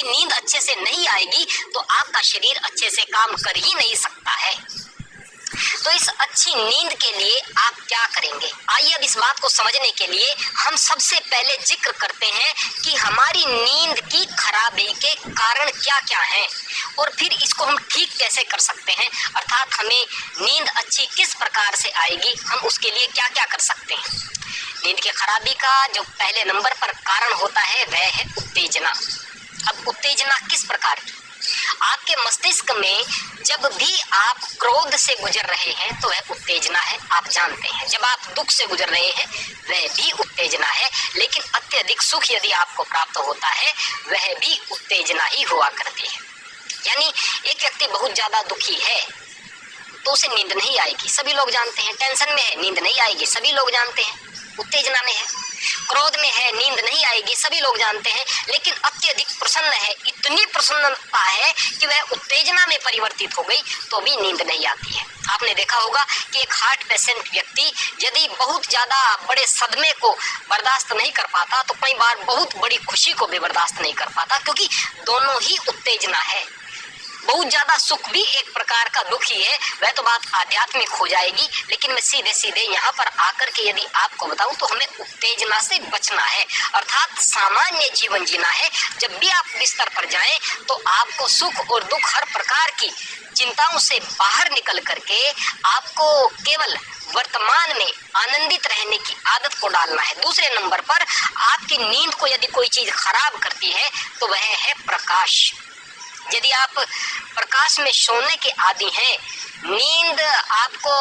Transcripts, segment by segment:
यदि नींद अच्छे से नहीं आएगी तो आपका शरीर अच्छे से काम कर ही नहीं सकता है। तो इस अच्छी नींद के लिए आप क्या करेंगे? आइए अब इस बात को समझने के लिए हम सबसे पहले जिक्र करते हैं कि हमारी नींद की खराबी के कारण क्या क्या हैं और फिर इसको हम ठीक कैसे कर सकते हैं, अर्थात हमें नींद अच्छी किस प्रकार से आएगी, हम उसके लिए क्या क्या कर सकते हैं। नींद की खराबी का जो पहले नंबर पर कारण होता है वह है उत्तेजना। अब उत्तेजना किस प्रकार की? आपके मस्तिष्क में जब भी आप क्रोध से गुजर रहे हैं तो वह उत्तेजना है, आप जानते हैं। जब आप दुख से गुजर रहे हैं वह भी उत्तेजना है, लेकिन अत्यधिक सुख यदि आपको प्राप्त होता है वह भी उत्तेजना ही हुआ करती है। यानी एक व्यक्ति बहुत ज्यादा दुखी है तो उसे नींद नहीं आएगी, सभी लोग जानते हैं। टेंशन में है, नींद नहीं आएगी, सभी लोग जानते हैं, उत्तेजना में है। क्रोध में है, नींद नहीं आएगी, सभी लोग जानते हैं। लेकिन अत्यधिक प्रसन्न है, इतनी प्रसन्नता है कि वह उत्तेजना में परिवर्तित हो गई तो भी नींद नहीं आती है। आपने देखा होगा कि एक हार्ट पेशेंट व्यक्ति यदि बहुत ज्यादा बड़े सदमे को बर्दाश्त नहीं कर पाता तो कई बार बहुत बड़ी खुशी को भी बर्दाश्त नहीं कर पाता, क्योंकि दोनों ही उत्तेजना है। बहुत ज्यादा सुख भी एक प्रकार का दुख ही है, वह तो बात आध्यात्मिक हो जाएगी। लेकिन मैं सीधे सीधे यहाँ पर आकर के यदि आपको बताऊं तो हमें उत्तेजना से बचना है, अर्थात सामान्य जीवन जीना है। जब भी आप बिस्तर पर जाएं तो आपको सुख और दुख हर प्रकार की चिंताओं से बाहर निकल करके आपको केवल वर्तमान में आनंदित रहने की आदत को डालना है। दूसरे नंबर पर आपकी नींद को यदि कोई चीज खराब करती है तो वह है प्रकाश। यदि आप प्रकाश में सोने के आदी हैं, नींद आपको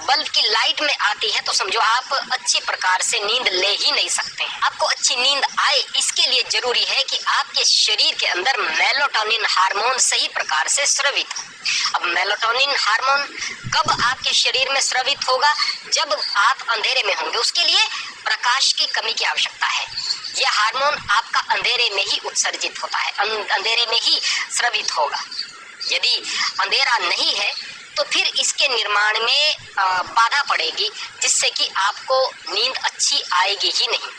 बल्ब की लाइट में आती है तो समझो आप अच्छी प्रकार से नींद ले ही नहीं सकते हैं। आपको अच्छी नींद आए इसके लिए जरूरी है कि आपके शरीर के अंदर मेलाटोनिन हार्मोन सही प्रकार से स्रावित हो। अब मेलाटोनिन हार्मोन कब आपके शरीर में स्रावित होगा? जब आप अंधेरे में होंगे। उसके लिए प्रकाश की कमी की आवश्यकता है। यह हार्मोन आपका अंधेरे में ही उत्सर्जित होता है, अंधेरे में ही स्रावित होगा। यदि अंधेरा नहीं है तो फिर इसके निर्माण में बाधा पड़ेगी, जिससे कि आपको नींद अच्छी आएगी ही नहीं।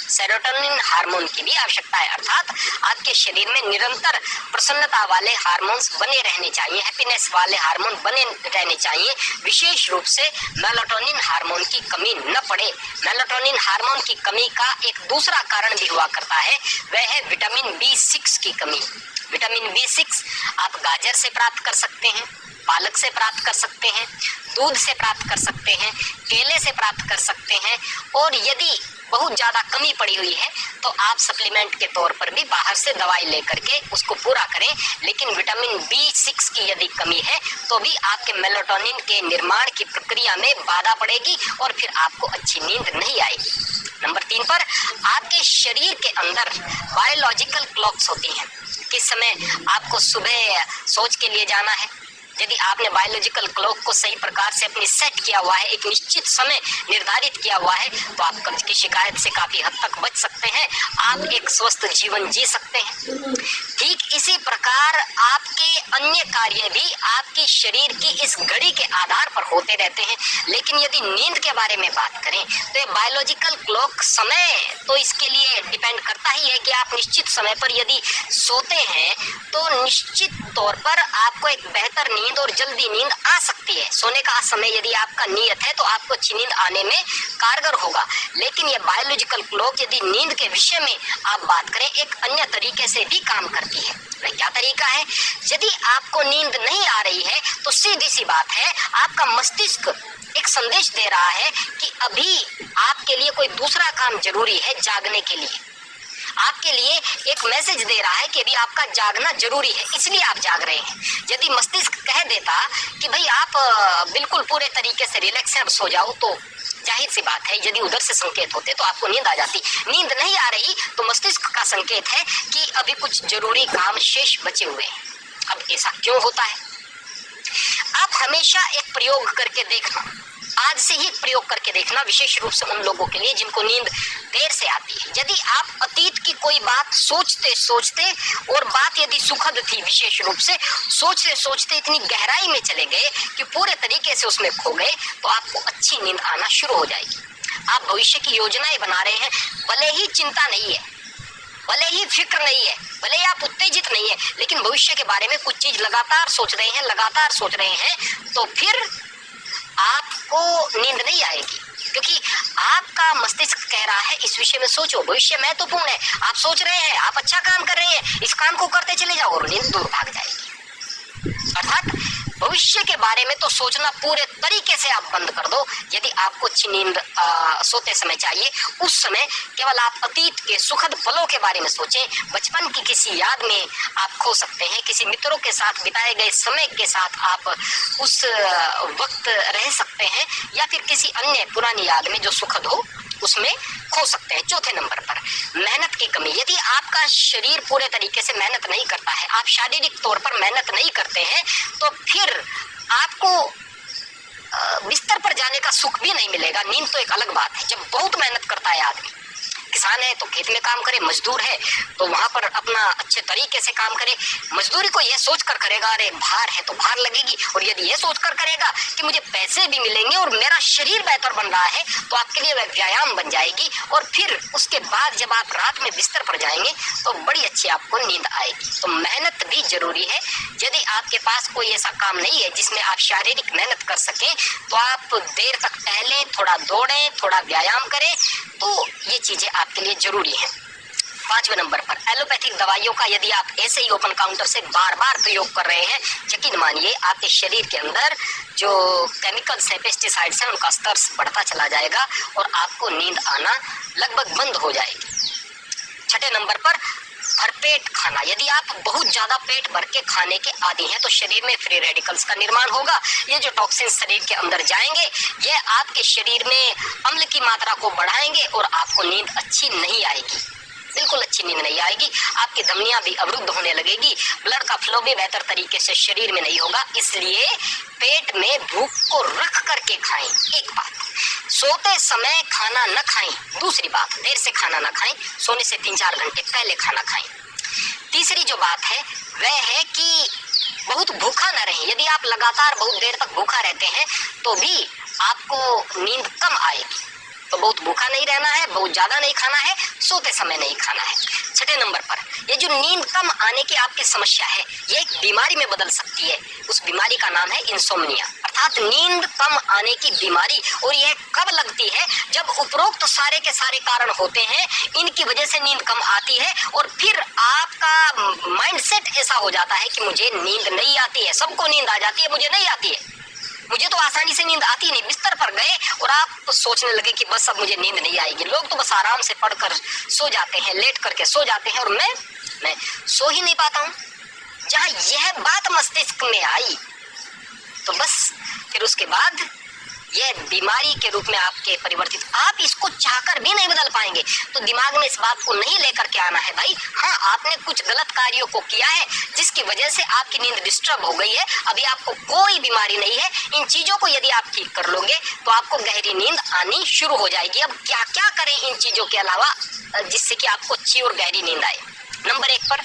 सेरोटोनिन हार्मोन की भी आवश्यकता है, अर्थात आपके शरीर में निरंतर प्रसन्नता वाले हार्मोन्स बने रहने चाहिए, हैप्पीनेस वाले हार्मोन बने रहने चाहिए। विशेष रूप से मेलाटोनिन हार्मोन की कमी न पड़े। मेलाटोनिन हार्मोन की कमी का एक दूसरा कारण भी हुआ करता है, वह है विटामिन B6 की कमी। विटामिन B6 आप गाजर से प्राप्त कर सकते हैं, पालक से प्राप्त कर सकते हैं, दूध से प्राप्त कर सकते हैं, केले से प्राप्त कर सकते हैं, और यदि बहुत ज्यादा कमी पड़ी हुई है तो आप सप्लीमेंट के तौर पर भी बाहर से दवाई लेकर के उसको पूरा करें। लेकिन विटामिन B6 की यदि कमी है तो भी आपके मेलाटोनिन के निर्माण की प्रक्रिया में बाधा पड़ेगी और फिर आपको अच्छी नींद नहीं आएगी। नंबर 3 पर आपके शरीर के अंदर बायोलॉजिकल क्लॉक्स होती हैं। किस समय आपको सुबह शौच के लिए जाना है, यदि आपने बायोलॉजिकल क्लॉक को सही प्रकार से अपनी सेट किया हुआ है, एक निश्चित समय निर्धारित किया हुआ है, तो आप कर्ज की शिकायत से काफी हद तक बच सकते हैं, आप एक स्वस्थ जीवन जी सकते हैं। ठीक इसी प्रकार आपके अन्य कार्य भी आपकी शरीर की इस घड़ी के आधार पर होते रहते हैं। लेकिन यदि नींद के बारे में बात करें तो ये बायोलॉजिकल क्लॉक समय तो इसके लिए डिपेंड करता ही है कि आप निश्चित समय पर यदि सोते हैं तो निश्चित तौर पर आपको एक बेहतर नींद और जल्दी नींद आ सकती है। सोने का समय यदि आपका नियत है तो आपको अच्छी नींद आने में कारगर होगा। लेकिन ये बायोलॉजिकल क्लॉक यदि नींद के विषय में आप बात करें एक अन्य तरीके से भी काम करती है। वह क्या तरीका है? यदि आपको नींद नहीं आ रही है तो सीधी सी बात है, आपका मस्तिष्क एक संदेश दे रहा है कि अभी आपके लिए कोई दूसरा काम जरूरी है जागने के लिए। आपके लिए एक मैसेज दे रहा है कि अभी आपका जागना जरूरी है, इसलिए आप जाग रहे हैं। यदि मस्तिष्क कह देता कि भाई आप बिल्कुल पूरे तरीके से रिलैक्स हैं, सो जाओ, तो जाहिर सी बात है यदि उधर से संकेत होते तो आपको नींद आ जाती। नींद नहीं आ रही तो मस्तिष्क का संकेत है कि अभी कुछ जरूरी काम शेष बचे हुए हैं। अब ऐसा क्यों होता है? आप हमेशा एक प्रयोग करके देखना, आज से ही प्रयोग करके देखना, विशेष रूप से उन लोगों के लिए जिनको नींद देर से आती है। यदि आप अतीत की कोई बात सोचते सोचते, और बात यदि सुखद थी विशेष रूप से, सोचते सोचते इतनी गहराई में चले गए कि पूरे तरीके से उसमें खो गए, तो आपको अच्छी नींद आना शुरू हो जाएगी। आप भविष्य की योजनाएं बना रहे हैं, भले ही चिंता नहीं है, भले ही फिक्र नहीं है, भले ही आप उत्तेजित नहीं है, लेकिन भविष्य के बारे में कुछ चीज लगातार सोच रहे हैं, तो फिर आपको नींद नहीं आएगी, क्योंकि आपका मस्तिष्क कह रहा है इस विषय में सोचो, भविष्य महत्वपूर्ण है। आप सोच रहे हैं, आप अच्छा काम कर रहे हैं, इस काम को करते चले जाओ और नींद दूर भाग जाएगी। अर्थात भविष्य के बारे में तो सोचना पूरे तरीके से आप बंद कर दो। यदि आपको अच्छी नींद सोते समय चाहिए, उस समय केवल आप अतीत के सुखद पलों के बारे में सोचें। बचपन की किसी याद में आप खो सकते हैं, किसी मित्रों के साथ बिताए गए समय के साथ आप उस वक्त रह सकते हैं, या फिर किसी अन्य पुरानी याद में जो सुखद हो उसमें खो सकते हैं। चौथे नंबर पर मेहनत की कमी। यदि आपका शरीर पूरे तरीके से मेहनत नहीं करता है, आप शारीरिक तौर पर मेहनत नहीं करते हैं, तो फिर आपको बिस्तर पर जाने का सुख भी नहीं मिलेगा। नींद तो एक अलग बात है। जब बहुत मेहनत करता है आदमी, किसान है तो खेत में काम करे, मजदूर है तो वहां पर अपना अच्छे तरीके से काम करे। मजदूरी को यह सोचकर करेगा अरे भार है तो भार लगेगी, और यदि यह सोचकर करेगा कि मुझे पैसे भी मिलेंगे और मेरा शरीर बेहतर बन रहा है, तो आपके लिए वह व्यायाम बन जाएगी। और फिर उसके बाद जब आप रात में बिस्तर पर जाएंगे तो बड़ी अच्छी आपको नींद आएगी। तो मेहनत भी जरूरी है। यदि आपके पास कोई ऐसा काम नहीं है जिसमें आप शारीरिक मेहनत कर सकें, तो आप देर तक टहलें, थोड़ा दौड़ें, थोड़ा व्यायाम करें, तो ये चीजें आपके लिए जरूरी है। 5वें नंबर पर एलोपैथिक दवाइयों का यदि आप ऐसे ही ओपन काउंटर से बार बार प्रयोग कर रहे हैं, यकीन मानिए आपके शरीर के अंदर जो केमिकल्स हैं, पेस्टिसाइड्स हैं, उनका स्तर बढ़ता चला जाएगा और आपको नींद आना लगभग बंद हो जाएगी। 6ठे नंबर पर भरपेट खाना। यदि आप बहुत ज्यादा पेट भर के खाने के आदी हैं, तो शरीर में फ्री रेडिकल्स का निर्माण होगा। ये जो टॉक्सिन शरीर के अंदर जाएंगे, ये आपके शरीर में अम्ल की मात्रा को बढ़ाएंगे और आपको नींद अच्छी नहीं आएगी, बिल्कुल अच्छी नींद नहीं आएगी। आपकी धमनियां भी अवरुद्ध होने लगेगी, ब्लड का फ्लो भी बेहतर तरीके से शरीर में नहीं होगा। इसलिए पेट में भूख को रख करके खाएं। एक बात, सोते समय खाना न खाएं। दूसरी बात, देर से खाना न खाएं, सोने से 3-4 घंटे पहले खाना खाएं। तीसरी जो बात है वह है कि बहुत भूखा न रहें। यदि आप लगातार बहुत देर तक भूखा रहते हैं तो भी आपको नींद कम आएगी। तो बहुत भूखा नहीं रहना है, बहुत ज्यादा नहीं खाना है, सोते समय नहीं खाना है। 6ठे नंबर पर ये जो नींद कम आने की आपकी समस्या है, ये एक बीमारी में बदल सकती है। उस बीमारी का नाम है इंसोम्निया, अर्थात नींद कम आने की बीमारी। और यह कब लगती है? जब उपरोक्त सारे के सारे कारण होते हैं, इनकी वजह से नींद कम आती है और फिर आपका माइंडसेट ऐसा हो जाता है कि मुझे नींद नहीं आती है। सबको नींद आ जाती है, मुझे नहीं आती है, मुझे तो आसानी से नींद आती नहीं। बिस्तर पर गए और आप सोचने लगे कि बस अब मुझे नींद नहीं आएगी। लोग तो बस आराम से पढ़कर सो जाते हैं, लेट करके सो जाते हैं, और मैं सो ही नहीं पाता हूँ। जहाँ यह बात मस्तिष्क में आई तो बस फिर उसके बाद यह बीमारी के रूप में आपके परिवर्तित, आप इसको चाहकर भी नहीं बदल पाएंगे। तो दिमाग में इस बात को नहीं लेकर के आना है भाई, हाँ आपने कुछ गलत कार्यों को किया है जिसकी वजह से आपकी नींद डिस्टर्ब हो गई है, अभी आपको कोई बीमारी नहीं है। इन चीजों को यदि आप ठीक कर लोगे तो आपको गहरी नींद आनी शुरू हो जाएगी। अब क्या क्या करें इन चीजों के अलावा जिससे कि आपको अच्छी और गहरी नींद आए? नंबर 1 पर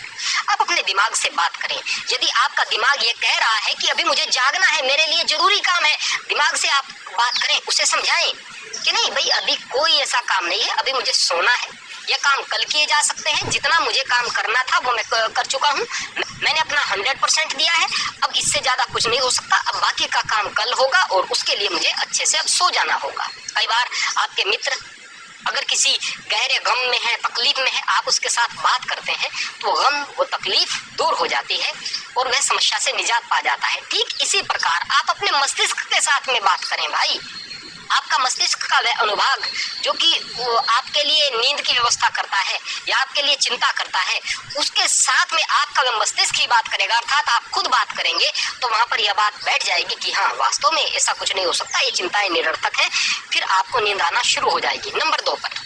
आप अपने दिमाग से बात करें। यदि आपका दिमाग ये कह रहा है कि अभी मुझे जागना है, मेरे लिए जरूरी काम है, दिमाग से आप बात करें, उसे समझाएं कि नहीं भाई अभी कोई ऐसा काम नहीं है, अभी मुझे सोना है, यह काम कल किए जा सकते हैं, जितना मुझे काम करना था वो मैं कर चुका हूँ, मैंने अपना 100% दिया है, अब इससे ज्यादा कुछ नहीं हो सकता, अब बाकी का काम कल होगा और उसके लिए मुझे अच्छे से अब सो जाना होगा। कई बार आपके मित्र अगर किसी गहरे गम में है, तकलीफ में है, आप उसके साथ बात करते हैं तो गम, वो तकलीफ दूर हो जाती है और वह समस्या से निजात पा जाता है। ठीक इसी प्रकार आप अपने मस्तिष्क के साथ में बात करें भाई। आपका मस्तिष्क का वह अनुभाग जो कि वो आपके लिए नींद की व्यवस्था करता है या आपके लिए चिंता करता है, उसके साथ में आपका वह मस्तिष्क ही बात करेगा, अर्थात आप खुद बात करेंगे तो वहां पर यह बात बैठ जाएगी कि हाँ वास्तव में ऐसा कुछ नहीं हो सकता, ये चिंताएं निरर्थक है। फिर आपको नींद आना शुरू हो जाएगी। नंबर 2 पर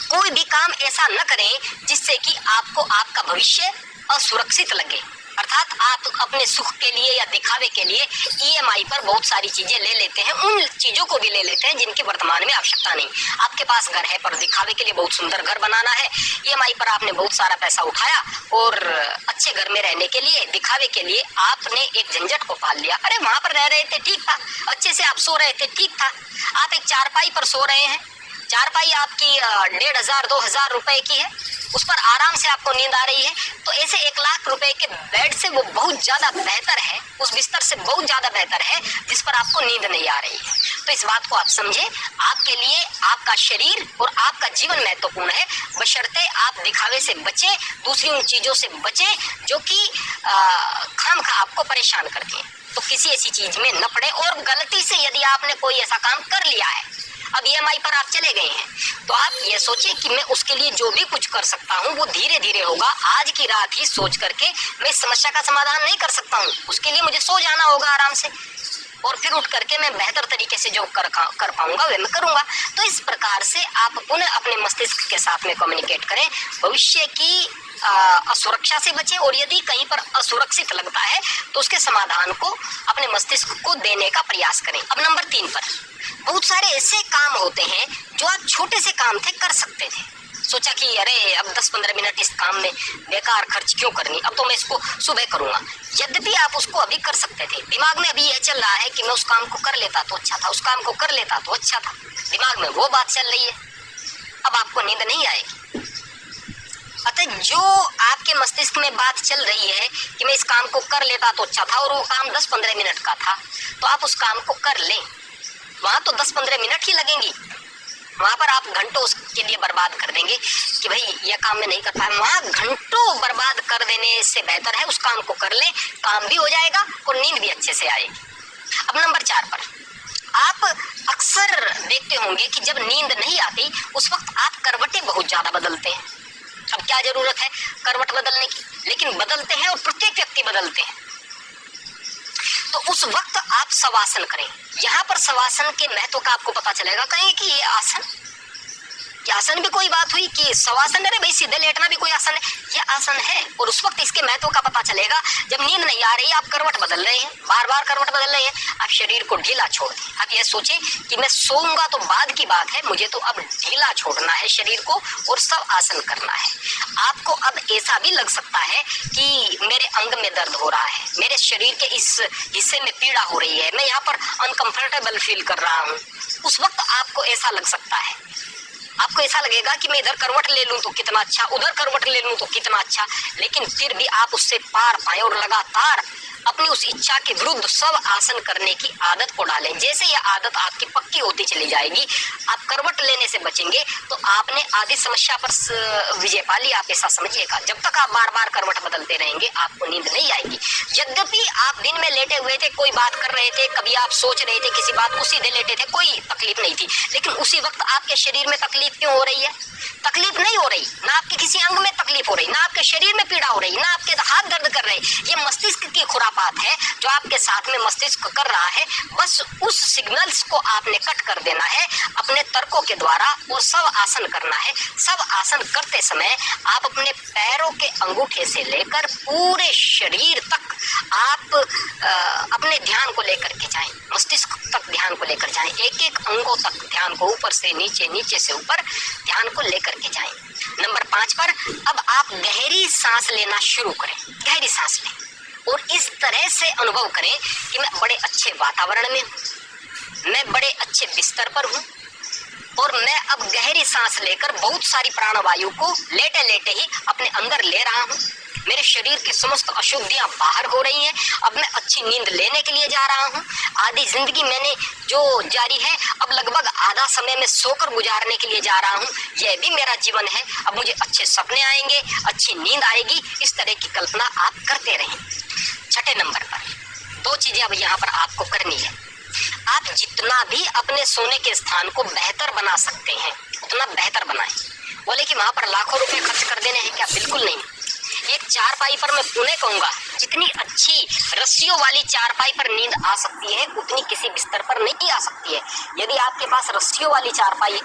कोई भी काम ऐसा न करें जिससे कि आपको आपका भविष्य असुरक्षित लगे, अर्थात आप अपने सुख के लिए या दिखावे के लिए EMI पर बहुत सारी चीजें ले लेते हैं, उन चीजों को भी ले लेते हैं जिनकी वर्तमान में आवश्यकता नहीं। आपके पास घर है पर दिखावे के लिए बहुत सुंदर घर बनाना है, EMI पर आपने बहुत सारा पैसा उठाया और अच्छे घर में रहने के लिए, दिखावे के लिए आपने एक झंझट को पाल लिया। अरे वहां पर रह रहे थे ठीक था, अच्छे से आप सो रहे थे ठीक था, आप एक चारपाई पर सो रहे हैं, चारपाई आपकी 1500-2000 रुपए की है, उस पर आराम से आपको नींद आ रही है, तो ऐसे 1,00,000 रुपए के बेड से वो बहुत ज्यादा बेहतर है, उस बिस्तर से बहुत ज्यादा बेहतर है जिस पर आपको नींद नहीं आ रही है। तो इस बात को आप समझे, आपके लिए आपका शरीर और आपका जीवन महत्वपूर्ण है, बशर्ते आप दिखावे से बचे, दूसरी उन चीजों से बचे जो कि खामखा आपको परेशान करती हैं। तो किसी ऐसी चीज में न पड़े, और गलती से यदि आपने कोई ऐसा काम कर लिया है, अब EMI पर आप चले गए हैं, तो आप ये सोचिए कि मैं उसके लिए जो भी कुछ कर सकता हूँ वो धीरे धीरे होगा। आज की रात ही सोच करके मैं इस समस्या का समाधान नहीं कर सकता हूँ, उसके लिए मुझे सो जाना होगा आराम से, और फिर उठ करके मैं बेहतर तरीके से जो कर पाऊंगा वे मैं करूंगा। तो इस प्रकार से आप पुनः अपने मस्तिष्क के साथ में कम्युनिकेट करें, भविष्य की असुरक्षा से बचें, और यदि कहीं पर असुरक्षित लगता है तो उसके समाधान को अपने मस्तिष्क को देने का प्रयास करें। अब नंबर 3 पर, बहुत सारे ऐसे काम होते हैं जो आप छोटे से काम थे कर सकते थे, सोचा कि अरे अब 10-15 मिनट इस काम में बेकार खर्च क्यों करनी, अब तो मैं इसको सुबह करूंगा। यद्यपि आप उसको अभी कर सकते थे, दिमाग में अभी यह चल रहा है कि मैं उस काम को कर लेता तो अच्छा था, उस काम को कर लेता तो अच्छा था, दिमाग में वो बात चल रही है, अब आपको नींद नहीं आएगी। अतः जो आपके मस्तिष्क में बात चल रही है कि मैं इस काम को कर लेता तो अच्छा था, और वो काम 10-15 मिनट का था, तो आप उस काम को कर लें। वहां तो 10-15 मिनट ही लगेंगी, वहां पर आप घंटों उसके लिए बर्बाद कर देंगे कि भाई यह काम मैं नहीं कर पाया। वहां घंटों बर्बाद कर देने से बेहतर है उस काम को कर लें, काम भी हो जाएगा और नींद भी अच्छे से आएगी। अब नंबर 4 पर, आप अक्सर देखते होंगे कि जब नींद नहीं आती उस वक्त आप करवटें बहुत ज्यादा बदलते हैं। अब क्या जरूरत है करवट बदलने की, लेकिन बदलते हैं और प्रत्येक व्यक्ति बदलते हैं। तो उस वक्त आप शवासन करें। यहाँ पर शवासन के महत्व का आपको पता चलेगा। कहेंगे कि ये आसन, क्या आसन भी कोई बात हुई कि शवासन, अरे भाई सीधे लेटना भी कोई आसन है, ये आसन है। और उस वक्त इसके महत्व का पता चलेगा जब नींद नहीं आ रही, आप करवट बदल रहे हैं, बार बार करवट बदल रहे हैं, आप शरीर को ढीला छोड़ दें। आप ये सोचें कि मैं सोऊंगा तो बाद की बात है, मुझे तो अब ढीला छोड़ना है शरीर को और सब आसन करना है। आपको अब ऐसा भी लग सकता है कि मेरे अंग में दर्द हो रहा है, मेरे शरीर के इस हिस्से में पीड़ा हो रही है, मैं यहाँ पर अनकंफर्टेबल फील कर रहा हूँ। उस वक्त आपको ऐसा लग सकता है, आपको ऐसा लगेगा कि मैं इधर करवट ले लूं तो कितना अच्छा, उधर करवट ले लूं तो कितना अच्छा, लेकिन फिर भी आप उससे पार पाए और लगातार अपनी उस इच्छा के विरुद्ध सब आसन करने की आदत को डालें। जैसे यह आदत आपकी पक्की होती चली जाएगी, आप करवट लेने से बचेंगे, तो आपने आधी समस्या पर विजय पा ली। आप ऐसा समझिएगा, जब तक आप बार बार करवट बदलते रहेंगे आपको नींद नहीं आएगी। यद्यपि आप दिन में लेटे हुए थे, कोई बात कर रहे थे, कभी आप सोच रहे थे किसी बात को, सीधे लेटे थे, कोई तकलीफ नहीं थी, लेकिन उसी वक्त आपके शरीर में तकलीफ क्यों हो रही है? तकलीफ नहीं हो रही, ना आपके किसी अंग में तकलीफ हो रही, ना आपके शरीर में पीड़ा हो रही, ना आपके हाथ दर्द कर रहे। ये मस्तिष्क की खुरापात है जो आपके साथ में मस्तिष्क कर रहा है। बस उस सिग्नल्स को आपने कट कर देना है अपने तर्कों के द्वारा और सब आसन करना है। सब आसन करते समय आप अपने पैरों के अंगूठे से लेकर पूरे शरीर तक आप अपने ध्यान को लेकर के जाएं, मस्तिष्क तक ध्यान को लेकर जाएं, एक एक अंगों तक ध्यान को, ऊपर से नीचे, नीचे से ऊपर ध्यान को लेकर के जाएं। नंबर 5 पर, अब आप गहरी सांस लेना शुरू करें। गहरी सांस लें और इस तरह से अनुभव करें कि मैं बड़े अच्छे वातावरण में हूँ, मैं बड़े अच्छे बिस्तर पर हूँ और मैं अब गहरी सांस लेकर बहुत सारी प्राणवायु को लेटे लेटे ही अपने अंदर ले रहा हूँ। मेरे शरीर की समस्त अशुद्धियां बाहर हो रही हैं। अब मैं अच्छी नींद लेने के लिए जा रहा हूँ। आधी जिंदगी मैंने जो जारी है, अब लगभग आधा समय में सोकर गुजारने के लिए जा रहा हूँ। यह भी मेरा जीवन है। अब मुझे अच्छे सपने आएंगे, अच्छी नींद आएगी। इस तरह की कल्पना आप करते रहें। 6 नंबर पर 2 चीजें अब यहाँ पर आपको करनी है। आप जितना भी अपने सोने के स्थान को बेहतर बना सकते हैं उतना बेहतर बनाएं। बोले कि वहां पर लाखों रुपए खर्च कर देने हैं क्या? बिल्कुल नहीं। एक चारपाई पर मैं पुणे कहूंगा, जितनी अच्छी रस्सियों वाली चारपाई पर नींद आ सकती है उतनी किसी बिस्तर पर नहीं आ सकती है। यदि आपके पास रस्सियों वाली चारपाई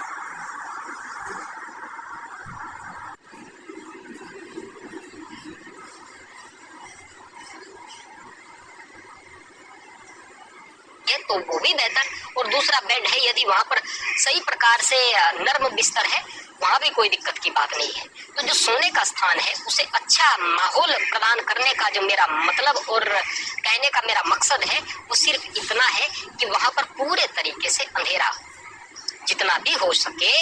तो वो भी बेहतर, और दूसरा बेड है यदि वहां पर सही प्रकार से नर्म बिस्तर है, वहां भी कोई दिक्कत की बात नहीं है। तो जो सोने का स्थान है उसे अच्छा माहौल प्रदान करने का जो मेरा मतलब और कहने का मेरा मकसद है वो सिर्फ इतना है कि वहां पर पूरे तरीके से अंधेरा हो। जितना भी हो सके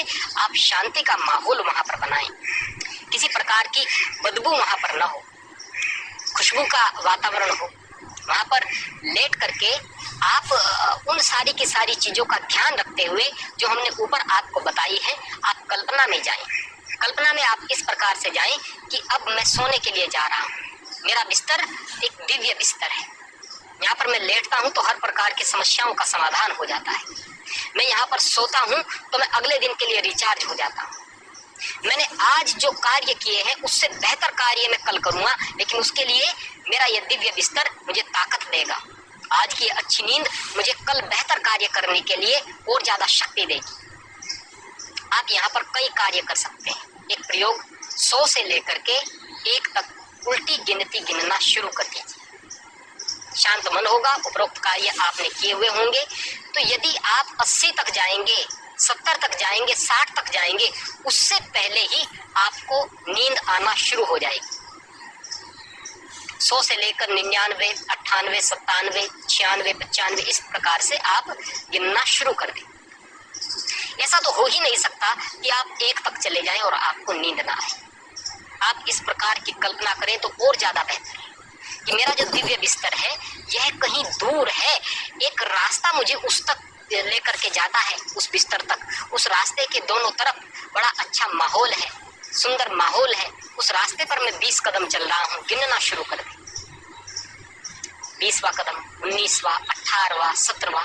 आप शांति का माहौल वहां पर बनाएं। किसी प्रकार की बदबू वहां पर न हो, खुशबू का वातावरण हो। वहां पर लेट करके आप उन सारी की सारी चीजों का ध्यान रखते हुए जो हमने ऊपर आपको बताई है, आप कल्पना में जाएं। कल्पना में आप इस प्रकार से जाएं कि अब मैं सोने के लिए जा रहा हूँ, मेरा बिस्तर एक दिव्य बिस्तर है, यहाँ पर मैं लेटता हूँ तो हर प्रकार की समस्याओं का समाधान हो जाता है। मैं यहाँ पर सोता हूँ तो मैं अगले दिन के लिए रिचार्ज हो जाता हूँ। मैंने आज जो कार्य किए हैं उससे बेहतर कार्य मैं कल करूंगा, लेकिन उसके लिए मेरा यह दिव्य बिस्तर मुझे ताकत देगा। आज की अच्छी नींद मुझे कल बेहतर कार्य करने के लिए और ज्यादा शक्ति देगी। आप यहाँ पर कई कार्य कर सकते हैं। एक प्रयोग 100 से लेकर के 1 तक उल्टी गिनती गिनना शुरू कर दीजिए। शांत मन होगा, उपरोक्त कार्य आपने किए हुए होंगे। तो यदि आप 80 तक जाएंगे, 70 तक जाएंगे, 60 तक जाएंगे, उससे पहले ही आपको नींद आना शुरू हो जाएगी। 100 से लेकर 99, 98, 97, 96, 95 इस प्रकार से आप गिनना शुरू कर दें। ऐसा तो हो ही नहीं सकता कि आप 1 तक चले जाएं और आपको नींद ना आए। आप इस प्रकार की कल्पना करें तो और ज्यादा बेहतर है कि मेरा जो दिव्य बिस्तर है यह कहीं दूर है, एक रास्ता मुझे उस तक लेकर के जाता है, उस बिस्तर तक। उस रास्ते के दोनों तरफ बड़ा अच्छा माहौल है, सुंदर माहौल है। उस रास्ते पर मैं 20 कदम चल रहा हूँ, गिनना शुरू कर दें। 20वां कदम, 19वां, 18वां, 17वां,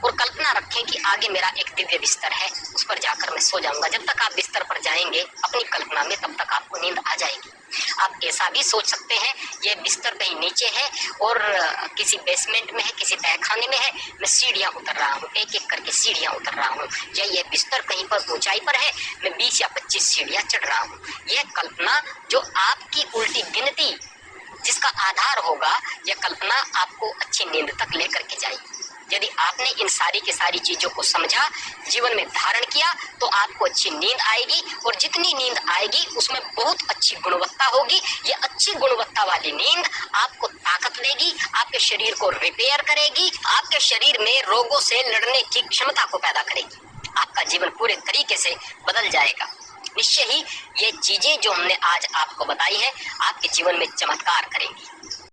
और कल्पना रखें कि आगे मेरा एक दिव्य बिस्तर है, उस पर जाकर मैं सो जाऊंगा। जब तक आप बिस्तर पर जाएंगे अपनी कल्पना में, तब तक आपको नींद आ जाएगी। आप ऐसा भी सोच सकते हैं ये बिस्तर कहीं नीचे है और किसी बेसमेंट में है, किसी तहखाने में है, मैं सीढ़ियां उतर रहा हूँ, एक एक करके सीढ़ियां उतर रहा हूँ, या ये बिस्तर कहीं पर ऊंचाई पर है, मैं 20 या 25 सीढ़ियां चढ़ रहा हूँ। यह कल्पना जो आपकी उल्टी गिनती जिसका आधार होगा, यह कल्पना आपको अच्छी नींद तक लेकर के जाएगी। यदि आपने इन सारी की सारी चीजों को समझा, जीवन में धारण किया, तो आपको अच्छी नींद आएगी, और जितनी नींद आएगी उसमें बहुत अच्छी गुणवत्ता होगी। ये अच्छी गुणवत्ता वाली नींद आपको ताकत देगी, आपके शरीर को रिपेयर करेगी, आपके शरीर में रोगों से लड़ने की क्षमता को पैदा करेगी। आपका जीवन पूरे तरीके से बदल जाएगा। निश्चय ही ये चीजें जो हमने आज आपको बताई है आपके जीवन में चमत्कार करेंगी।